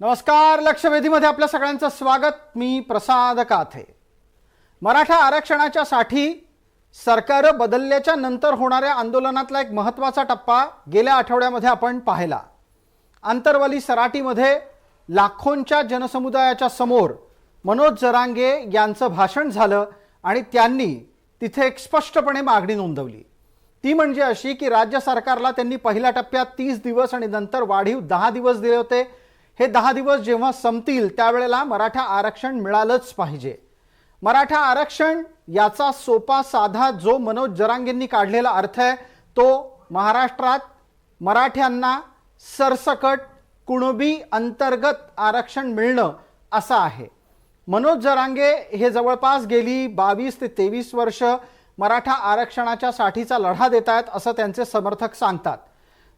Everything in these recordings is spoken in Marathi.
नमस्कार. लक्षवेधीमध्ये आपल्या सगळ्यांचं स्वागत. मी प्रसाद काथे. मराठा आरक्षणाच्या साठी सरकार बदलल्याच्या नंतर होणाऱ्या आंदोलनातला एक महत्त्वाचा टप्पा गेल्या आठवड्यामध्ये आपण पाहिला. आंतरवली सराटीमध्ये लाखोंच्या जनसमुदायाच्या समोर मनोज जरांगे यांचं भाषण झालं आणि त्यांनी तिथे एक स्पष्टपणे मागणी नोंदवली. ती म्हणजे अशी की राज्य सरकारला त्यांनी पहिल्या टप्प्यात 30 दिवस आणि नंतर वाढीव 10 दिवस दिले होते. हे 10 दिवस जेव्हा संपतील त्यावेळेला मराठा आरक्षण मिळालंच पाहिजे. मराठा आरक्षण याचा सोपा साधा जो मनोज जरांगेंनी काढलेला अर्थ आहे तो महाराष्ट्रात मराठ्यांना सरसकट कुणबी अंतर्गत आरक्षण मिळणं असा आहे. मनोज जरांगे हे जवळपास गेली 22 ते 23 वर्ष मराठा आरक्षणाच्या साठीचा लढा देत आहेत असं त्यांचे समर्थक सांगतात.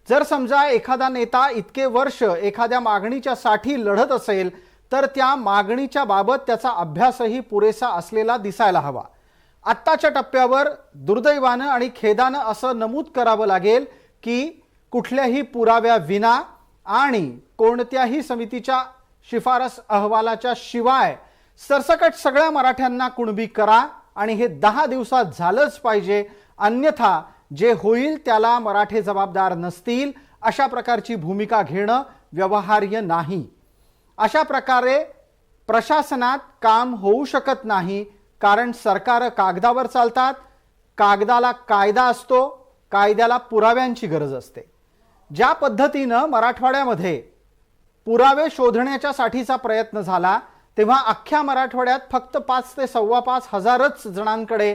जर समजा एखादा नेता इतके वर्ष एखाद्या मागणीच्या साठी लढत असेल तर त्या मागणीच्या बाबत त्याचा अभ्यासही पुरेसा असलेला दिसायला हवा. आत्ताच्या टप्प्यावर दुर्दैवानं आणि खेदानं असं नमूद करावं लागेल की कुठल्याही पुराव्या विना आणि कोणत्याही समितीच्या शिफारस अहवालाच्या शिवाय सरसकट सगळ्या मराठ्यांना कुणबी करा आणि हे 10 दिवसात झालंच पाहिजे. अन्यथा जे होईल त्याला मराठे जबाबदार नसतील अशा प्रकारची भूमिका घेणं व्यवहार्य नाही. अशा प्रकारे प्रशासनात काम होऊ शकत नाही कारण सरकार कागदावर चालतात. कागदाला कायदा असतो, कायद्याला पुराव्यांची गरज असते. ज्या पद्धतीनं मराठवाड्यामध्ये पुरावे शोधण्याच्या साठीचा प्रयत्न झाला तेव्हा अख्ख्या मराठवाड्यात फक्त 5 ते 5.25 हजारच जणांकडे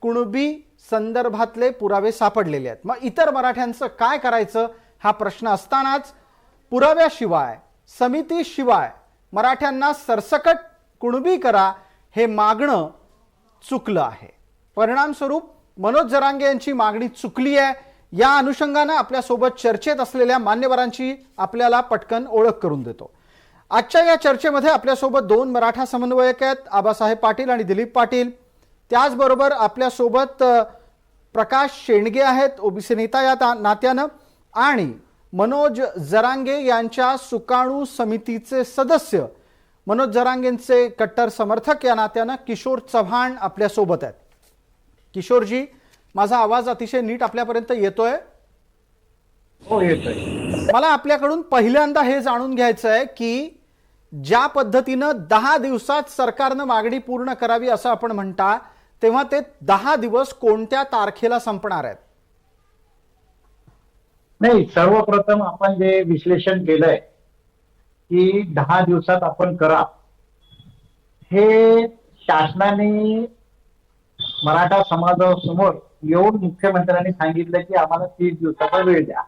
कुणबी संदर्भातले पुरावे सापडलेले आहेत. मग इतर मराठ्यांचं काय करायचं हा प्रश्न असतानाच पुराव्याशिवाय समितीशिवाय मराठ्यांना सरसकट कुणबी करा हे मागणं चुकलं आहे. परिणामस्वरूप मनोज जरांगे यांची मागणी चुकली आहे. या अनुषंगानं आपल्यासोबत चर्चेत असलेल्या मान्यवरांची आपल्याला पटकन ओळख करून देतो. आजच्या या चर्चेमध्ये आपल्यासोबत 2 मराठा समन्वयक आहेत, आबासाहेब पाटील आणि दिलीप पाटील. त्याचबरोबर आपल्यासोबत प्रकाश शेंडगे आहेत, ओबीसी नेता या नात्यानं, आणि मनोज जरांगे यांच्या सुकाणू समितीचे सदस्य, मनोज जरांगेंचे कट्टर समर्थक या नात्यानं किशोर चव्हाण आपल्यासोबत आहेत. किशोरजी, माझा आवाज अतिशय नीट आपल्यापर्यंत येतोय? हो, येतोय. मला आपल्याकडून पहिल्यांदा हे जाणून घ्यायचं आहे की ज्या पद्धतीनं 10 दिवसात सरकारनं मागणी पूर्ण करावी असं आपण म्हणता तेव्हा ते 10 दिवस कोणत्या तारखेला संपणार आहेत? नाही, सर्वप्रथम आपण जे विश्लेषण केलंय की 10 दिवसात आपण करा, हे शासनाने मराठा समाजासमोर येऊन मुख्यमंत्र्यांनी सांगितलं की आम्हाला 30 दिवसाचा वेळ द्या.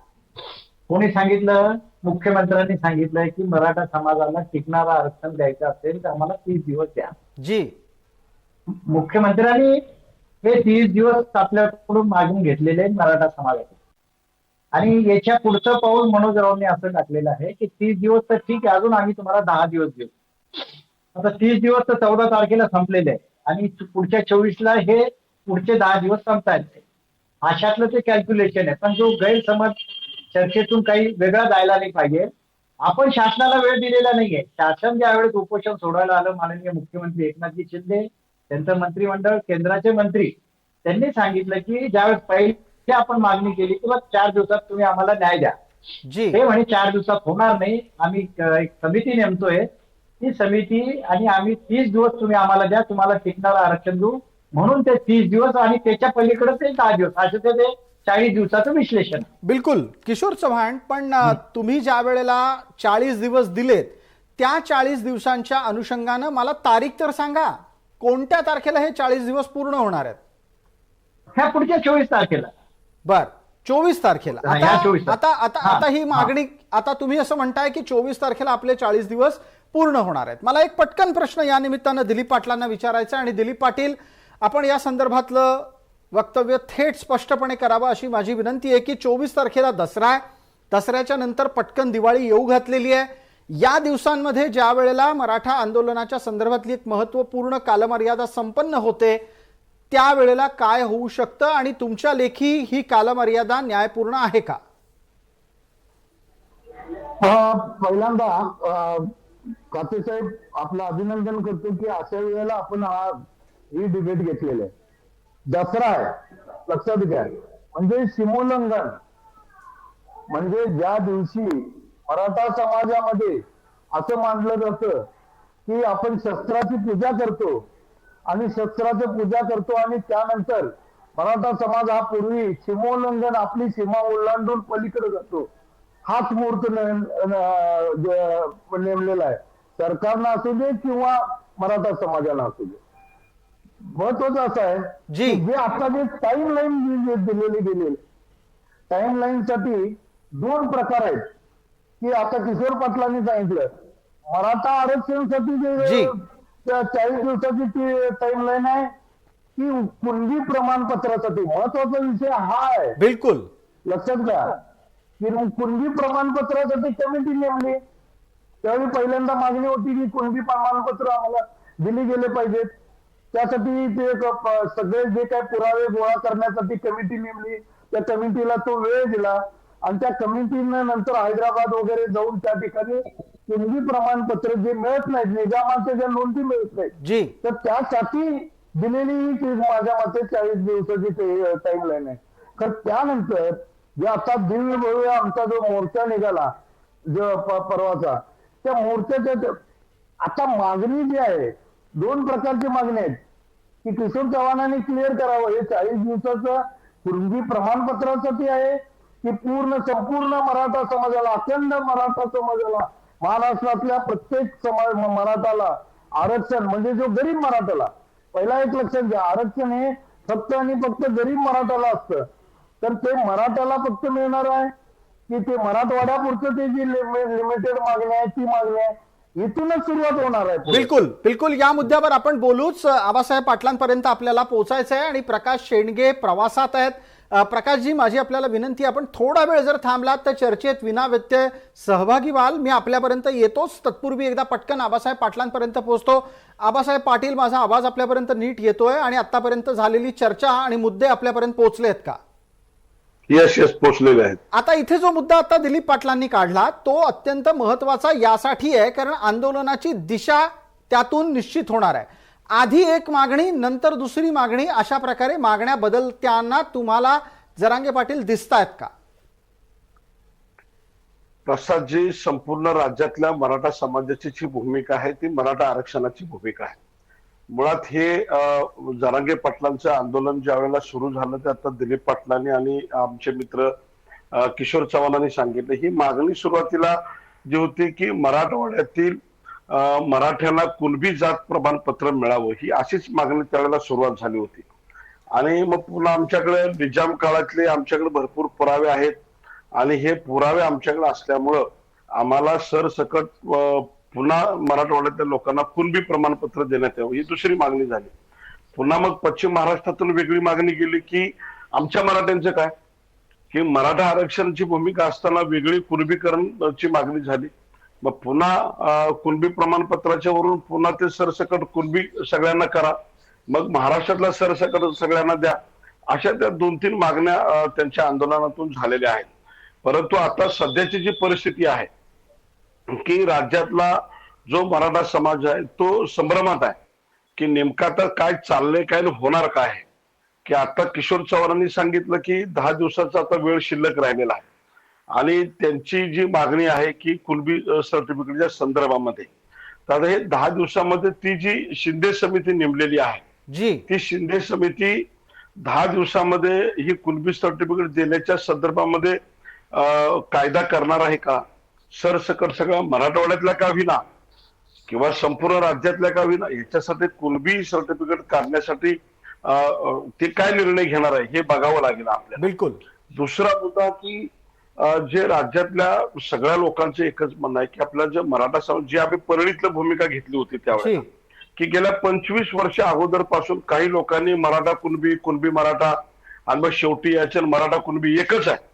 कोणी सांगितलं? मुख्यमंत्र्यांनी सांगितलंय की मराठा समाजाला टिकणारं आरक्षण द्यायचं असेल तर आम्हाला 30 दिवस द्या. जी, मुख्यमंत्र्यांनी हे 30 दिवस आपल्याकडून मागून घेतलेले आहेत मराठा समाजाचे. आणि याच्या पुढचं पाऊल मनोजरावांनी असं टाकलेलं आहे की 30 दिवस तर ठीक आहे, अजून आम्ही तुम्हाला 10 दिवस देऊ. आता 30 दिवस तर 14 तारखेला संपलेले आहे आणि पुढच्या 24ला हे पुढचे 10 दिवस संपतायत. अशातलं ते कॅल्क्युलेशन आहे. पण जो गैरसमज चर्चेतून काही वेगळा जायला नाही पाहिजे. आपण शासनाला वेळ दिलेला नाहीये. शासन ज्या वेळेस उपोषण सोडायला आलं, माननीय मुख्यमंत्री एकनाथजी शिंदे, त्यांचं मंत्रिमंडळ, केंद्राचे मंत्री, त्यांनी सांगितलं की ज्यावेळेस पहिले आपण मागणी केली की 4 दिवसात तुम्ही आम्हाला न्याय द्या, हे म्हणे 4 दिवसात होणार नाही, आम्ही एक समिती नेमतोय, ती समिती आणि आम्ही 30 दिवस तुम्ही आम्हाला द्या, तुम्हाला टिकणारं आरक्षण देऊ. म्हणून ते 30 दिवस आणि त्याच्या पलीकडे ते 10 दिवस असं ते 40 दिवसाचं विश्लेषण. बिलकुल किशोर चव्हाण, पण तुम्ही ज्या वेळेला 40 दिवस दिलेत त्या 40 दिवसांच्या अनुषंगानं मला तारीख तर सांगा, कोणत्या तारखेला हे 40 दिवस पूर्ण होणार आहेत? ह्या पुढच्या 24 तारखेला. बर, 24 तारखेला. आता ही मागणी, आता तुम्ही असं म्हणताय की 24 तारखेला आपले 40 दिवस पूर्ण होणार आहेत. मला एक पटकन प्रश्न या निमित्तानं दिलीप पाटलांना विचारायचा आणि दिलीप पाटील, आपण या संदर्भातलं वक्तव्य थेट स्पष्टपणे करावं अशी माझी विनंती आहे की 24 तारखेला दसरा आहे, दसऱ्याच्या नंतर पटकन दिवाळी येऊ घातलेली आहे. या दिवसांमध्ये ज्या वेळेला मराठा आंदोलनाच्या संदर्भातली एक महत्त्वपूर्ण कालमर्यादा संपन्न होते त्यावेळेला काय होऊ शकतं आणि तुमच्या लेखी ही कालमर्यादा न्यायपूर्ण आहे का? पहिल्यांदा काते साहेब आपलं अभिनंदन करतो की अशा वेळेला आपण ही डिबेट घेतलेली आहे. दसरा आहे लक्षात घ्या, म्हणजे सीमोल्लंघन, म्हणजे ज्या दिवशी मराठा समाजामध्ये असं मानलं जातं की आपण शस्त्राची पूजा करतो आणि शस्त्राची पूजा करतो आणि त्यानंतर मराठा समाज हा पूर्वी सीमोल्लंघन आपली सीमा ओलांडून पलीकडे जातो, हाच मुहूर्त नेमलेला आहे. सरकारनं असू दे किंवा मराठा समाजाला असू दे. महत्वाचं असं आहे जी. की जे आता जे टाइम लाईन दिलेली गेलेली, टाइम लाईन साठी दोन प्रकार आहेत. की आता किशोर पाटलांनी सांगितलं मराठा आरक्षणासाठी जी. जे 40 दिवसाची टाइम लाईन आहे की कुणबी प्रमाणपत्रासाठी. महत्वाचा विषय हा आहे, बिलकुल लक्षात घ्या की कुणबी प्रमाणपत्रासाठी कमिटी नेमली. त्यावेळी पहिल्यांदा मागणी होती की कुणबी प्रमाणपत्र आम्हाला दिली गेले पाहिजेत. त्यासाठी ते सगळे जे काही पुरावे गोळा करण्यासाठी कमिटी नेमली. त्या कमिटीला तो वेळ दिला आणि त्या कमिटीनं नंतर हैदराबाद वगैरे जाऊन त्या ठिकाणी कुणबी प्रमाणपत्र जे मिळत नाहीत, निजामाच्या ज्या नोंदी मिळत नाहीत, जी. तर त्यासाठी दिलेली ती माझ्या मते 40 दिवसाची टाइम लाईन आहे. तर त्यानंतर जे आता दिव्य भव्य आमचा जो मोर्चा निघाला जो परवाचा, त्या मोर्चाच्या आता मागणी जी आहे, दोन प्रकारची मागणी आहेत की किशोर चव्हाणांनी क्लिअर करावं हे 40 दिवसाचं कुणबी प्रमाणपत्रासाठी आहे की संपूर्ण मराठा समाजाला, अखंड मराठा समाजाला, महाराष्ट्रातल्या प्रत्येक समाज मराठाला आरक्षण, म्हणजे जो गरीब मराठाला. पहिला एक लक्षात घ्या, आरक्षण हे फक्त आणि फक्त गरीब मराठाला असतं. तर ते मराठाला फक्त मिळणार आहे की ते मराठवाड्यापुरतं ते जी लिमिटेड मागणी आहे ती मागणी आहे, इथूनच सुरुवात होणार आहे. बिलकुल बिलकुल या मुद्द्यावर आपण बोलूच. आबासाहेब पाटलांपर्यंत आपल्याला पोहोचायचं आहे आणि प्रकाश शेंडगे प्रवासात आहेत. प्रकाशजी, माझी आपल्याला विनंती, आपण थोडा वेळ जर थांबलात तर चर्चेत विना व्यत्यय सहभागी व्हाल. मी आपल्यापर्यंत येतोच, तत्पूर्वी एकदा पटकन आबासाहेब पाटलांपर्यंत पोहोचतो. आबासाहेब पाटील, माझा आवाज आपल्यापर्यंत नीट येतोय आणि आतापर्यंत झालेली चर्चा आणि मुद्दे आपल्यापर्यंत पोहोचले आहेत का? यस पोचलेले आहेत. आता इथे जो मुद्दा आता दिलीप पाटलांनी काढला तो अत्यंत महत्वाचा यासाठी आहे कारण आंदोलनाची दिशा त्यातून निश्चित होणार आहे. आधी एक मागणी नंतर दुसरी मागणी, अशा प्रकारे मागण्या बदलताना तुम्हाला जरांगे पाटील दिसतायत का? प्रसादजी, संपूर्ण राज्यातल्या मराठा समाजाची जी भूमिका आहे ती मराठा आरक्षणाची भूमिका आहे. मुळात हे जरांगे पाटलांचं आंदोलन ज्या वेळेला सुरू झालं ते आता दिलीप पाटलांनी आणि आमचे मित्र किशोर चव्हाणांनी सांगितलं, ही मागणी सुरुवातीला जी होती की मराठवाड्यातील मराठ्यांना कुणबी जात प्रमाणपत्र मिळावं, ही अशीच मागणी त्यावेळेला सुरुवात झाली होती. आणि मग पुन्हा आमच्याकडे निजाम काळातले आमच्याकडे भरपूर पुरावे आहेत आणि हे पुरावे आमच्याकडे असल्यामुळं आम्हाला सरसकट पुन्हा मराठवाड्यातल्या लोकांना कुणबी प्रमाणपत्र देण्यात यावं, ही दुसरी मागणी झाली. पुन्हा मग पश्चिम महाराष्ट्रातून वेगळी मागणी गेली की आमच्या मराठ्यांचं काय, की मराठा आरक्षणाची भूमिका असताना वेगळी कुणबीकरणची मागणी झाली. मग पुन्हा कुणबी प्रमाणपत्राच्या वरून पुन्हा ते सरसकट कुणबी सगळ्यांना करा, मग महाराष्ट्रातला सरसकट सगळ्यांना द्या, अशा त्या 2-3 मागण्या त्यांच्या आंदोलनातून झालेल्या आहेत. परंतु आता सध्याची जी परिस्थिती आहे की राज्यातला जो मराठा समाज आहे तो संभ्रमात आहे की नेमका आता काय चाललंय, काय होणार काय आहे. की आता किशोर चव्हाणांनी सांगितलं की 10 दिवसाचा आता वेळ शिल्लक राहिलेला आहे आणि त्यांची जी मागणी आहे की कुणबी सर्टिफिकेटच्या संदर्भामध्ये, तर हे 10 दिवसामध्ये ती जी शिंदे समिती नेमलेली आहे जी, ती शिंदे समिती 10 दिवसामध्ये ही कुणबी सर्टिफिकेट देण्याच्या संदर्भामध्ये कायदा करणार आहे का, सरसकट सगळ्या मराठवाड्यातल्या का विना किंवा संपूर्ण राज्यातल्या का विना, याच्यासाठी कुणबी सर्टिफिकेट काढण्यासाठी ते काय निर्णय घेणार आहे हे बघावं लागेल आपल्याला. बिलकुल. दुसरा मुद्दा की जे राज्यातल्या सगळ्या लोकांचं एकच म्हणणं आहे की आपला जे मराठा समाज, जी आम्ही परळीतलं भूमिका घेतली होती त्यावेळेला, की गेल्या 25 वर्ष अगोदर पासून काही लोकांनी मराठा कुणबी, कुणबी मराठा आणि मग शेवटी याच्या मराठा कुणबी एकच आहे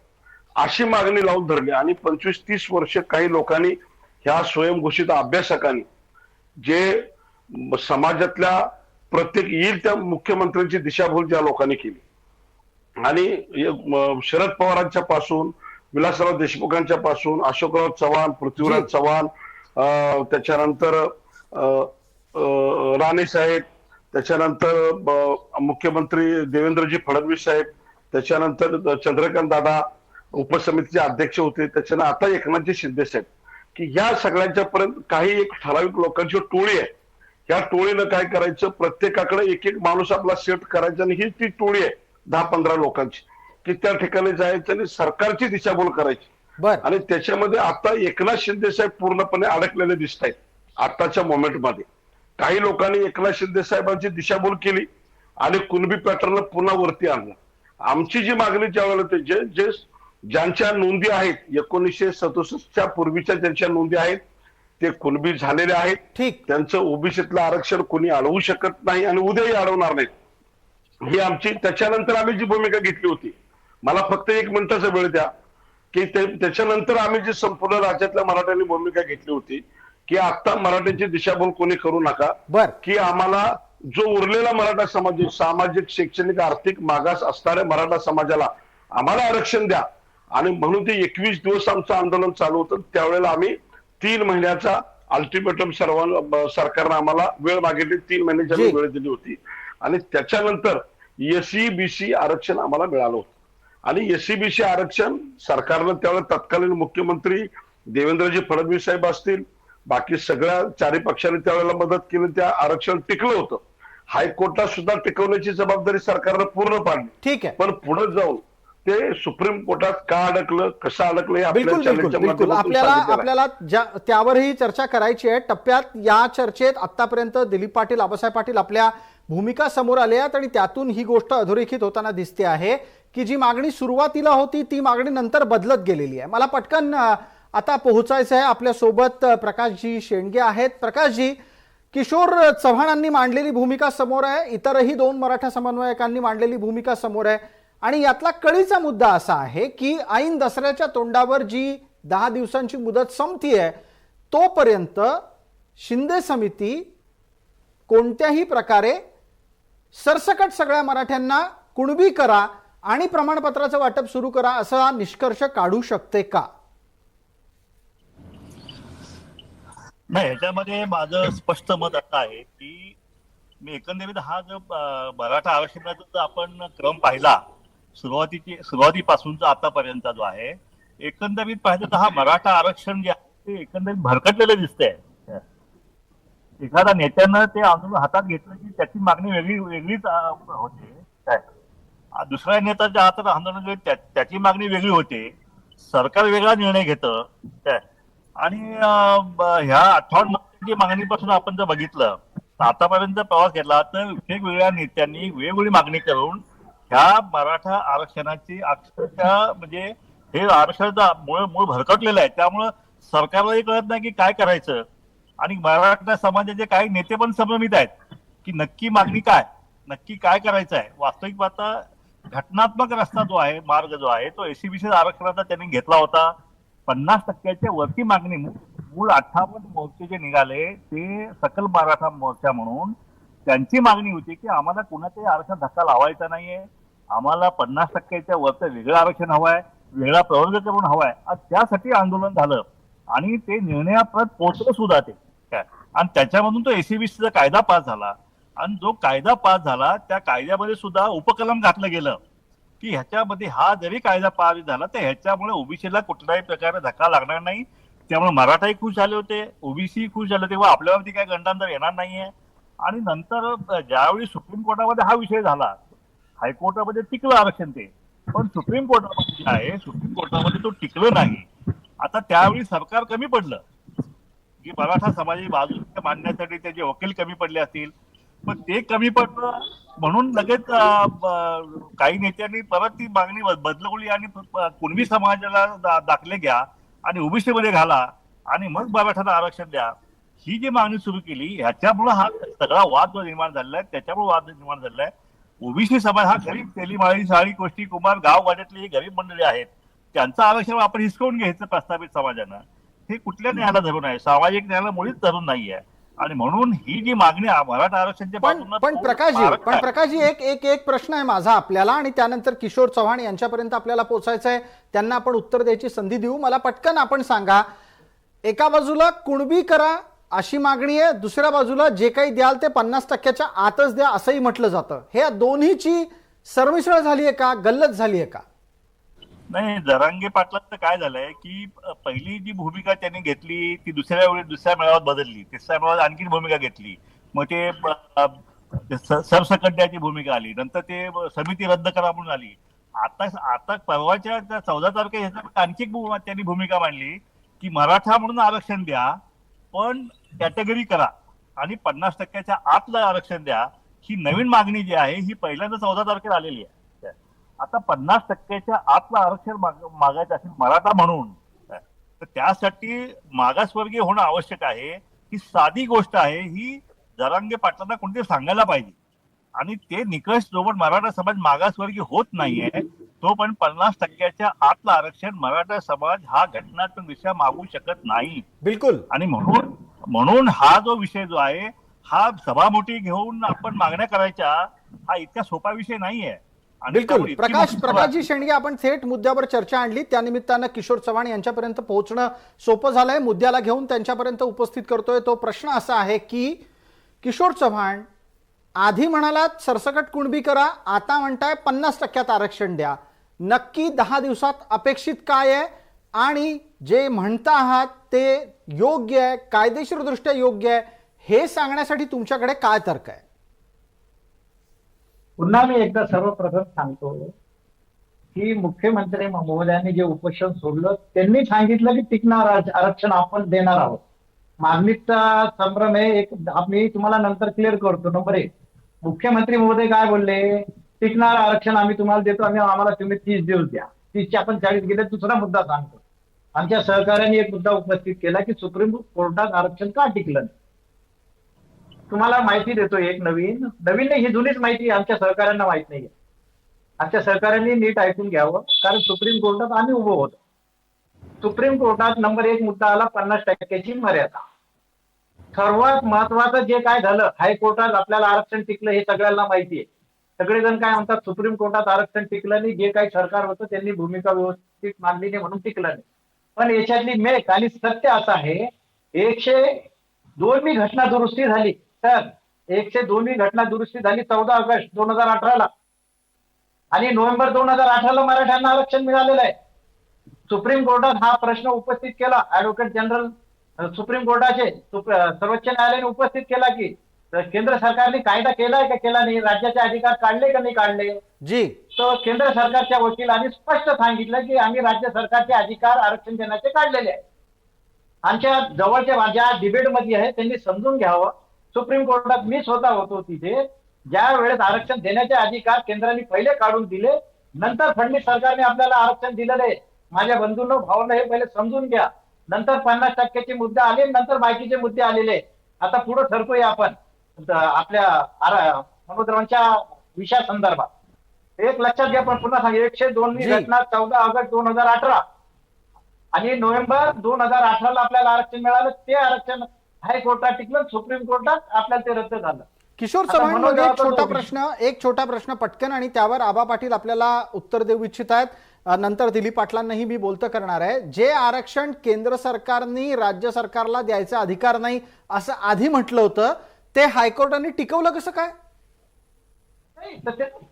अशी मागणी लावून धरली. आणि 25-30 वर्ष काही लोकांनी, ह्या स्वयंघोषित अभ्यासकांनी, जे समाजातल्या प्रत्येक येईल त्या मुख्यमंत्र्यांची दिशाभूल ज्या लोकांनी केली आणि शरद पवारांच्या पासून, विलासराव देशमुखांच्या पासून, अशोकराव चव्हाण, पृथ्वीराज चव्हाण, त्याच्यानंतर राणे साहेब, त्याच्यानंतर मुख्यमंत्री देवेंद्रजी फडणवीस साहेब, त्याच्यानंतर चंद्रकांत दादा उपसमितीचे अध्यक्ष होते, त्याच्यानंतर आता एकनाथजी शिंदे साहेब, की ह्या सगळ्यांच्या पर्यंत काही एक ठराविक लोकांची टोळी आहे. या टोळीनं काय करायचं, प्रत्येकाकडे एक एक माणूस आपला सेट करायचा आणि ही ती टोळी आहे 10-15 लोकांची, की त्या ठिकाणी जायचं आणि सरकारची दिशाभूल करायची. बर, आणि त्याच्यामध्ये आता एकनाथ शिंदे साहेब पूर्णपणे अडकलेले दिसत आहेत आताच्या मोमेंटमध्ये. काही लोकांनी एकनाथ शिंदे साहेबांची दिशाभूल केली आणि कुणबी पॅटर्न पुन्हा वरती आणलं. आमची जी मागणी ज्यावेळेला होती, जे ज्यांच्या नोंदी आहेत 1967च्या पूर्वीच्या ज्यांच्या नोंदी आहेत ते कुणबी झालेले आहेत, ठीक, त्यांचं ओबीसीतलं आरक्षण कोणी अडवू शकत नाही आणि उद्याही अडवणार नाहीत. ही आमची, त्याच्यानंतर आम्ही जी भूमिका घेतली होती, मला फक्त 1 मिनिटाचा वेळ द्या, की त्याच्यानंतर आम्ही जी संपूर्ण राज्यातल्या मराठ्यांनी भूमिका घेतली होती की आता मराठ्यांची दिशाभूल कोणी करू नका, बर, की आम्हाला जो उरलेला मराठा समाज, सामाजिक शैक्षणिक आर्थिक मागास असणाऱ्या मराठा समाजाला आम्हाला आरक्षण द्या. आणि म्हणून ते 21 दिवस आमचं आंदोलन चालू होतं. त्यावेळेला आम्ही 3 महिन्याचा अल्टिमेटम सरकारनं आम्हाला वेळ मागितली, 3 महिन्याची जी. वेळ दिली होती. आणि त्याच्यानंतर SC-BC आरक्षण आम्हाला मिळालं होतं. आणि SC-BC आरक्षण सरकारनं त्यावेळेला तत्कालीन मुख्यमंत्री देवेंद्रजी फडणवीस साहेब असतील, बाकी सगळ्या 4 पक्षांनी त्यावेळेला मदत केली, त्या आरक्षण टिकलं होतं. हायकोर्टात सुद्धा टिकवण्याची जबाबदारी सरकारनं पूर्ण पाडली. ठीक आहे. पण पुढे जाऊन ते सुप्रीम कोर्टात का अडकलं, कसं अडकलं, हे बिलकुल आपल्या बिलकुल चॅनलच्या बिलकुल माध्यमातून आपल्याला सांगितलेलं आहे. आपल्याला त्यावरही चर्चा करायची आहे. टप्प्यात या चर्चेत आतापर्यंत दिलीप पाटील, आबासाहेब पाटील आपल्या भूमिका समोर आल्या आहेत आणि त्यातून ही गोष्ट अधोरेखित होताना दिसते आहे की जी मागणी सुरुवातीला होती ती मागणी नंतर बदलत गेलेली आहे. मला पटकन आता पोहोचायचं आहे. आपल्यासोबत प्रकाशजी शेंडगे आहेत. प्रकाशजी, किशोर चव्हाणांनी मांडलेली भूमिका समोर आहे, इतरही 2 मराठा समन्वयकांनी मांडलेली भूमिका समोर आहे आणि यातला कळीचा मुद्दा असा आहे की ऐन दसऱ्याच्या तोंडावर जी 10 दिवसांची मुदत संपतीये तोपर्यंत शिंदे समिती कोणत्याही प्रकारे सरसकट सगळ्या मराठ्यांना कुणबी करा आणि प्रमाणपत्राचं वाटप सुरू करा असा निष्कर्ष काढू शकते का? नाही, ह्याच्यामध्ये माझं स्पष्ट मत असं आहे की मी एकंदरीत हा जो मराठा आरक्षणाचा जर आपण क्रम पाहिला सुरुवातीपासूनचा आतापर्यंतचा जो आहे, एकंदरीत पाहिलं तर हा मराठा आरक्षण जे आहे ते एकंदरीत भरकटलेलं दिसतंय. एखाद्या नेत्यानं ते आंदोलन हातात घेतलं की त्याची मागणी वेगळीच होते काय, दुसऱ्या नेत्याच्या हातात आंदोलन त्याची मागणी वेगळी होते, सरकार वेगळा निर्णय घेतं काय. आणि ह्या 58 मागणीपासून आपण जर बघितलं तर आतापर्यंत प्रवास केला तर वेगवेगळ्या नेत्यांनी वेगवेगळी मागणी करून ह्या मराठा आरक्षणाची अक्षरशः म्हणजे हे आरक्षणाचा मूळ भरकटलेलं आहे. त्यामुळं सरकारलाही कळत नाही की काय करायचं आणि मराठा समाजाचे काही नेते पण संभ्रमित आहेत की नक्की मागणी काय, नक्की काय करायचं आहे. वास्तविक पाहता घटनात्मक रस्ता जो आहे, मार्ग जो आहे तो SC-BC आरक्षणाचा त्यांनी घेतला होता. 50% वरती मागणी, मूळ 58 मोर्चे जे निघाले ते सकल मराठा मोर्चा म्हणून त्यांची मागणी होती की आम्हाला कुणाच्याही आरक्षण धक्का लावायचा नाहीये, आम्हाला 50% वरचं वेगळं आरक्षण हवंय, वेगळा प्रवर्ग करून हवाय. त्यासाठी आंदोलन झालं आणि ते निर्णयापर्यंत पोहोचलं सुद्धा ते काय. आणि त्याच्यामधून तो SC-BCचा कायदा पास झाला आणि जो कायदा पास झाला त्या कायद्यामध्ये सुद्धा उपकलम घातलं गेलं की ह्याच्यामध्ये हा जरी कायदा पारित झाला तर ह्याच्यामुळे ओबीसीला कुठल्याही प्रकारे धक्का लागणार नाही. त्यामुळे मराठाही खुश झाले होते, ओबीसी खुश झाले होते व आपल्यावरती काही गंडांतर येणार नाहीये. आणि नंतर ज्यावेळी सुप्रीम कोर्टामध्ये हा विषय झाला, हायकोर्टामध्ये टिकलं आरक्षण ते, पण सुप्रीम कोर्टामध्ये जे आहे सुप्रीम कोर्टामध्ये तो टिकलं नाही. आता त्यावेळी सरकार कमी पडलं की मराठा समाजाची बाजू मांडण्यासाठी त्याचे वकील कमी पडले असतील, पण ते कमी पडलं म्हणून लगेच काही नेत्यांनी परत ती मागणी बदलवली आणि कुणबी समाजाला दाखले घ्या आणि ओबीसी मध्ये घाला आणि मग मराठ्यांना आरक्षण द्या, ही जी मागणी सुरू केली. ह्याच्यामुळे हा सगळा वाद जो निर्माण झालेला आहे, त्याच्यामुळे वाद निर्माण झालेला आहे. ओबीसी समाज हा गरीब, तेलीमाळी, साळी, कोष्टी, कुमार, गाववाड्यातली ही गरीब मंडळी आहेत, त्यांचं आरक्षण आपण हिसकावून घ्यायचं प्रस्थापित समाजानं, हे कुठल्या न्यायाला धरून आहे, सामाजिक न्यायाला मुळीच धरून नाहीये. आणि म्हणून ही जी मागणी मराठा आरक्षणच्या पण प्रकाशजी एक प्रश्न आहे माझा आपल्याला आणि त्यानंतर किशोर चव्हाण यांच्यापर्यंत आपल्याला पोहोचायचं आहे, त्यांना आपण उत्तर द्यायची संधी देऊ. मला पटकन आपण सांगा, एका बाजूला कुणबी करा अशी मागणी आहे, दुसऱ्या बाजूला जे काही द्याल ते 50% आतच द्या असंही म्हटलं जातं. हे दोन्हीची सरमिसळ झाली आहे का, गल्लत झाली आहे का? नाही, जरांगे पाटलांचं काय झालंय की पहिली जी भूमिका त्यांनी घेतली ती दुसऱ्या मेळाव्यात बदलली, तिसऱ्या मेळाव्यात आणखी भूमिका घेतली, मग ते सरसकट द्यायची भूमिका आली, नंतर ते समिती रद्द करा म्हणून आली. आता परवाच्या 14 तारखेला आणखी एक त्यांनी भूमिका मांडली की मराठा म्हणून आरक्षण द्या, पण कॅटेगरी करा आणि 50% आतलं आरक्षण द्या. ही नवीन मागणी जी आहे ही पहिल्यांदा 14 तारखेला आलेली आहे. आता 50% आतलं आरक्षण मागायचं असेल मराठा म्हणून, तर त्यासाठी मागासवर्गीय होणं आवश्यक आहे. ही साधी गोष्ट आहे, ही जरांगे पाटलांना कोणतरी सांगायला पाहिजे. आणि ते निकष जोपर्यंत मराठा समाज मागासवर्गीय होत नाहीये तोपर्यंत 50% आतलं आरक्षण मराठा समाज हा घटनात्मक विषय मागू शकत नाही. बिलकुल. आणि म्हणून हा जो विषय जो आहे हा सभा मोठी घेऊन आपण मागण्या करायच्या हा इतका सोपा विषय नाहीये. बिलकुल. प्रकाशजी शेंडगे, आपण थेट मुद्द्यावर चर्चा आणली, त्यानिमित्तानं किशोर चव्हाण यांच्यापर्यंत पोहोचणं सोपं झालंय. मुद्द्याला घेऊन त्यांच्यापर्यंत उपस्थित करतोय. तो प्रश्न असा आहे की किशोर चव्हाण, आधी म्हणालात सरसकट कुणबी करा, आता म्हणताय 50% आरक्षण द्या. नक्की 10 दिवसात अपेक्षित काय आहे आणि जे म्हणता आहात ते योग्य आहे, कायदेशीरदृष्ट्या योग्य आहे, हे सांगण्यासाठी तुमच्याकडे काय तर्क आहे? पुन्हा मी एकदा सर्वप्रथम सांगतो की मुख्यमंत्री महोदयांनी जे उपोषण सोडलं त्यांनी सांगितलं की टिकणार आरक्षण आपण देणार आहोत. मागणीचा संभ्रम आहे. एक मी तुम्हाला नंतर क्लिअर करतो. नंबर 1, मुख्यमंत्री महोदय काय बोलले? टिकणार आरक्षण आम्ही तुम्हाला देतो, आम्हाला तुम्ही 30 दिवस द्या. 30चे आपण 40 गेले. दुसरा मुद्दा सांगतो. आमच्या सहकार्याने एक मुद्दा उपस्थित केला की सुप्रीम कोर्टात आरक्षण का टिकलं नाही. तुम्हाला माहिती देतो एक नवीन नाही, ही जुनीच माहिती आमच्या सहकार्यांना माहित नाहीये. आमच्या सहकार्यांनी नीट ऐकून घ्यावं, कारण सुप्रीम कोर्टात आम्ही उभं होतो. सुप्रीम कोर्टात नंबर 1 मुद्दा आला 50%ची मर्यादा. सर्वात महत्वाचं जे काय झालं, हायकोर्टात आपल्याला आरक्षण टिकलं हे सगळ्यांना माहिती आहे. सगळेजण काय म्हणतात, सुप्रीम कोर्टात आरक्षण टिकलं नाही, जे काही सरकार होतं त्यांनी भूमिका व्यवस्थित मांडली नाही म्हणून टिकलं नाही. पण याच्यातली मेक आणि सत्य असं आहे, 102वी घटना दुरुस्ती झाली. तर 102वी घटना दुरुस्ती झाली 14 ऑगस्ट 2018ला आणि नोव्हेंबर 2018ला मराठ्यांना आरक्षण मिळालेलं आहे. सुप्रीम कोर्टात हा प्रश्न उपस्थित केला. ऍडव्होकेट जनरल सुप्रीम कोर्टाचे सर्वोच्च न्यायालयाने उपस्थित केला की केंद्र सरकारने कायदा केलाय का केला नाही, राज्याचे अधिकार काढले का नाही काढले. जी. तर केंद्र सरकारच्या वकिलांनी स्पष्ट सांगितलं की आम्ही राज्य सरकारचे अधिकार आरक्षण देण्याचे काढलेले आहे. आमच्या जवळच्या ज्या डिबेटमध्ये आहे त्यांनी समजून घ्यावं. सुप्रीम कोर्टात मी स्वतः होतो तिथे. ज्या वेळेस आरक्षण देण्याचे अधिकार केंद्राने पहिले काढून दिले, नंतर फडणवीस सरकारने आपल्याला आरक्षण दिलेलं आहे. माझ्या बंधूंनो भावांना हे पहिले समजून घ्या. नंतर 50%चे मुद्दे आले, नंतर बाकीचे मुद्दे आलेले. आता पुढे ठरतोय आपण आपल्या मनोदरांच्या विषयासंदर्भात. एक लक्षात घ्या, पण पुन्हा सांग, 102वी घटना 14 ऑगस्ट 2018 आणि नोव्हेंबर 2018ला आपल्याला आरक्षण मिळालं. ते आरक्षण हायकोर्टात टिकलं, सुप्रीम कोर्टात आपल्याला ते रद्द झालं. किशोर चव्हाण, मग एक छोटा प्रश्न पटकन, आणि त्यावर आबा पाटील आपल्याला उत्तर देऊ इच्छित आहेत. नंतर दिलीप पाटलांनाही मी बोलतं करणार आहे. जे आरक्षण केंद्र सरकारने राज्य सरकारला द्यायचा अधिकार नाही असं आधी म्हटलं होतं, ते हायकोर्टाने टिकवलं कसं काय?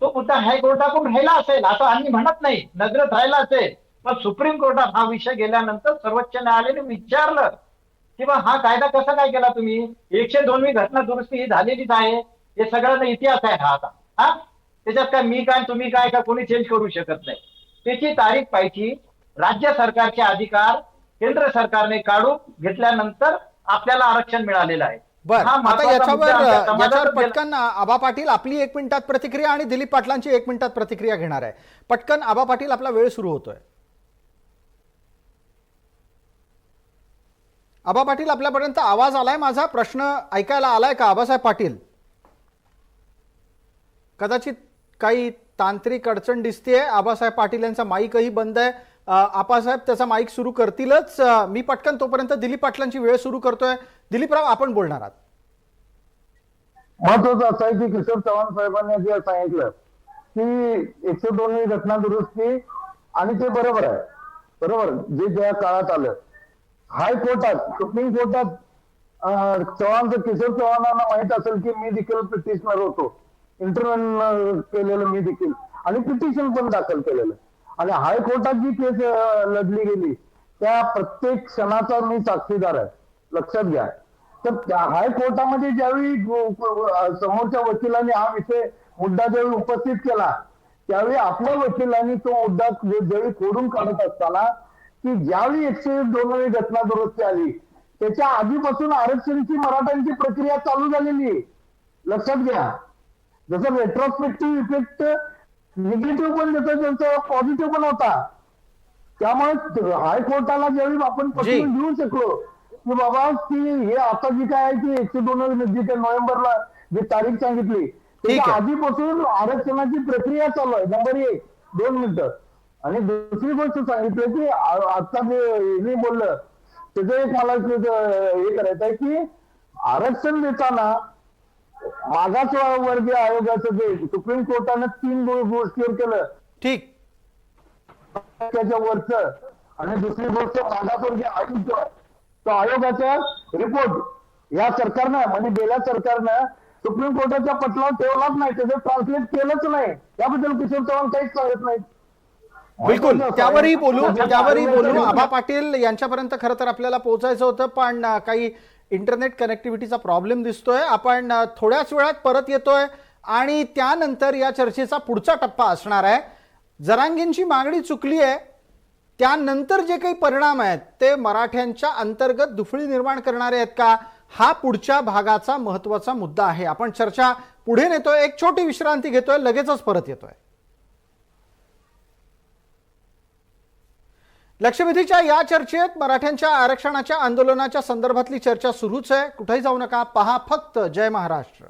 तो मुद्दा हायकोर्टाकडून राहिला असेल असं आम्ही म्हणत नाही, नजरेत राहिला असेल. पण सुप्रीम कोर्टात हा विषय गेल्यानंतर सर्वोच्च न्यायालयाने विचारलं की हा कायदा कसा काय केला तुम्ही. 102वी घटना दुरुस्ती ही झालेलीच आहे. हे सगळ्यांना इतिहास आहे हा आता. त्याच्यात काय मी काय तुम्ही काय का कोणी चेंज करू शकत नाही. त्याची तारीख पाहिजे. राज्य सरकारचे अधिकार केंद्र सरकारने काढून घेतल्यानंतर आपल्याला आरक्षण मिळालेलं आहे. बरं, आता याच्यावर पटकन आबा पाटील आपली 1 मिनिटात प्रतिक्रिया आणि दिलीप पाटलांची 1 मिनिटात प्रतिक्रिया घेणार आहे. पटकन आबा पाटील, आपला वेळ सुरू होतोय. आबा पाटील, आपल्यापर्यंत आवाज आलाय? माझा प्रश्न ऐकायला आलाय का आबासाहेब पाटील? कदाचित काही तांत्रिक अडचण दिसतेय. आबासाहेब पाटील यांचा माईकही बंद आहे. आबासाहेब त्याचा माईक सुरू करतीलच. मी पटकन तोपर्यंत दिलीप पाटलांची वेळ सुरू करतोय. दिलीपराव, आपण बोलणार आहात. महत्वाचं असं आहे की किशोर चव्हाण साहेबांनी जे सांगितलं की 102वी घटना दुरुस्ती, आणि ते बरोबर आहे. बरोबर, जे ज्या काळात आलं हायकोर्टात सुप्रीम कोर्टात चव्हाणचं किशोर चव्हाणांना माहित असेल की मी देखील पिटिशनर होतो, इंटरव्ह्यू केलेलं मी देखील आणि पिटिशन पण दाखल केलेलं आणि हायकोर्टात जी केस लढली गेली त्या प्रत्येक क्षणाचा मी साक्षीदार आहे, लक्षात घ्या. तर त्या हायकोर्टामध्ये ज्यावेळी समोरच्या वकिलांनी हा मुद्दा ज्यावेळी उपस्थित केला त्यावेळी आपल्या वकिलांनी तो मुद्दा ज्यावेळी खोडून काढत असताना की ज्यावेळी 102वी घटना दुरुस्ती आली त्याच्या आधीपासून आरक्षणाची मराठ्यांची प्रक्रिया चालू झालेली आहे, लक्षात घ्या. जसं रेट्रोस्पेक्टिव्ह इफेक्ट निगेटिव्ह पण त्याचा त्यांचा पॉझिटिव्ह पण होता. त्यामुळे हायकोर्टाला ज्यावेळी आपण पटवून देऊ शकलो की बाबा की हे आता जी काय आहे की 102 जी काय नोव्हेंबरला जी तारीख सांगितली त्याच्या आधीपासून आरक्षणाची प्रक्रिया चालू आहे. नंबर 1. 2 मिनिटं. आणि दुसरी गोष्ट सांगितली की आता मी बोललं त्याचं एक मला हे करायचं आहे की आरक्षण देताना मागासवर्गीय आयोगाचं जे सुप्रीम कोर्टानं 3 गोष्टीवर केलं, ठीक, त्याच्या वरचं आणि दुसरी गोष्ट मागासवर्गीय आयोग तो आयोगाचा रिपोर्ट या सरकारनं म्हणजे गेल्या सरकारनं सुप्रीम कोर्टाच्या पटलावर ठेवलाच नाही, त्याचं ट्रान्सलेट केलंच नाही. याबद्दल किशोर चव्हाण काहीच सांगत नाही. बिलकुल त्यावरही बोलू. आबा पाटील यांच्यापर्यंत खरं तर आपल्याला पोहोचायचं होतं पण काही इंटरनेट कनेक्टिव्हिटीचा प्रॉब्लेम दिसतोय. आपण थोड्याच वेळात परत येतोय आणि त्यानंतर या चर्चेचा पुढचा टप्पा असणार आहे. जरांगेंची मागणी चुकली आहे त्यानंतर जे काही परिणाम आहेत ते मराठ्यांच्या अंतर्गत दुफळी निर्माण करणारे आहेत का, हा पुढच्या भागाचा महत्वाचा मुद्दा आहे. आपण चर्चा पुढे नेतोय, एक छोटी विश्रांती घेतोय, लगेचच परत येतोय. लक्षवेधीच्या या चर्चेत मराठ्यांच्या आरक्षणाच्या आंदोलनाच्या संदर्भातली चर्चा सुरूच आहे. कुठेही जाऊ नका, पहा फक्त जय महाराष्ट्र.